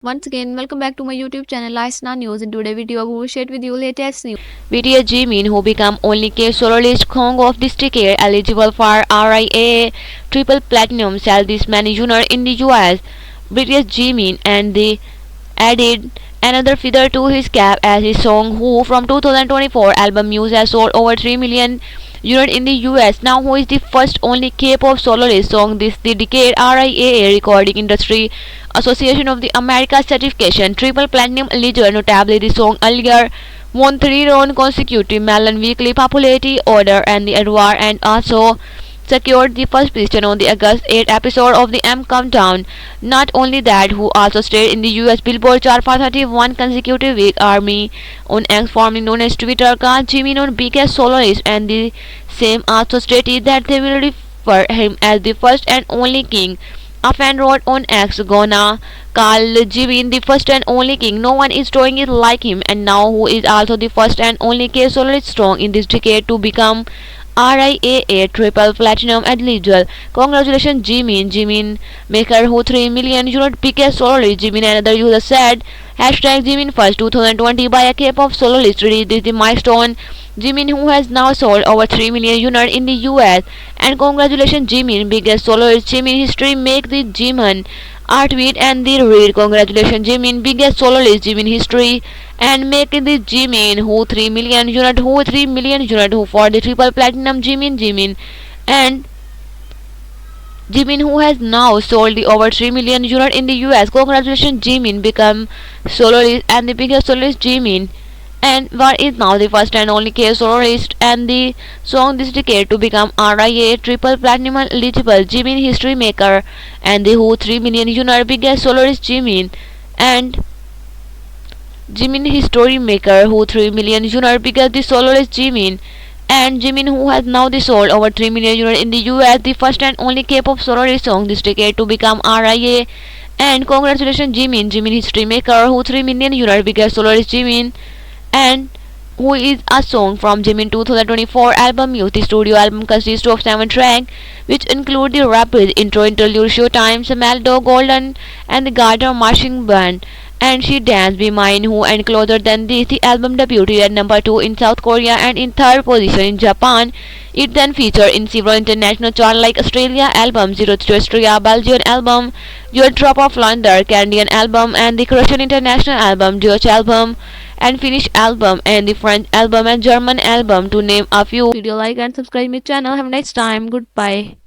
Once again, welcome back to my YouTube channel Aisna News. In today's video, we will share with you latest news. BTS Jimin, who became only K soloist Kong of this decade, eligible for RIAA triple platinum, sell this many units in the US. BTS Jimin and they added another feather to his cap as his song Who from 2024 album Muse has sold over 3 million units in the US. Now Who is the first only K-pop soloist song this the decade. RIAA Recording Industry Association of the Americas certification triple platinum eligible. Notably, the song earlier won 3 rounds consecutive Melon Weekly Popularity Order and the Edward and also secured the first position on the August 8 episode of the M Countdown. Not only that, Who also stayed in the US Billboard chart for 31 consecutive weeks. Army on X, formerly known as Twitter, called Jimin on biggest soloist, and the same also stated that they will refer him as the first and only king. A fan wrote on X, Gonna call Jimin the first and only king. No one is doing it like him, and now Who is also the first and only K soloist strong in this decade to become RIAA triple platinum eligible. Congratulations Jimin. Jimin maker Who 3 million unit biggest soloist. Jimin, another user said. Hashtag Jimin first 2020 by a K-pop soloist reached the milestone. Jimin, who has now sold over 3 million units in the US. And congratulations Jimin, biggest soloist Jimin history. Make the Jimin tweet and the read. Congratulations Jimin, biggest soloist Jimin history. And make the Jimin Who 3 million unit, Who 3 million unit, Who for the triple platinum Jimin. And Jimin, who has now sold the over 3 million units in the US. Congratulations Jimin, become soloist and the biggest soloist Jimin. And what is now the first and only K soloist and the song this decade to become RIA triple platinum eligible. Jimin history maker and the Who 3 million unit biggest soloist Jimin. And Jimin history maker Who 3 million unit biggest the soloist Jimin. And Jimin, who has now sold over 3 million units in the US, the first and only K-pop soloist song this decade to become RIA. And congratulations Jimin, Jimin history maker Who 3 million units biggest soloist Jimin. And Who is a song from Jimin 2024 album Muse. The studio album consists of 7 tracks, which include the rapid intro, interlude, Showtime, Samaldo, Golden, and the Gardner Marching Band. And She Dance, Be Mine, Who, and Closer Than This. The album debuted at number 2 in South Korea and in 3rd position in Japan. It then featured in several international charts like Australia album, Zero to Austria, Belgian album, Your Drop of London, Canadian album, and the Croatian international album, Dutch album, and Finnish album, and the French album and German album, to name a few. Video like and subscribe my channel. Have a nice time. Goodbye.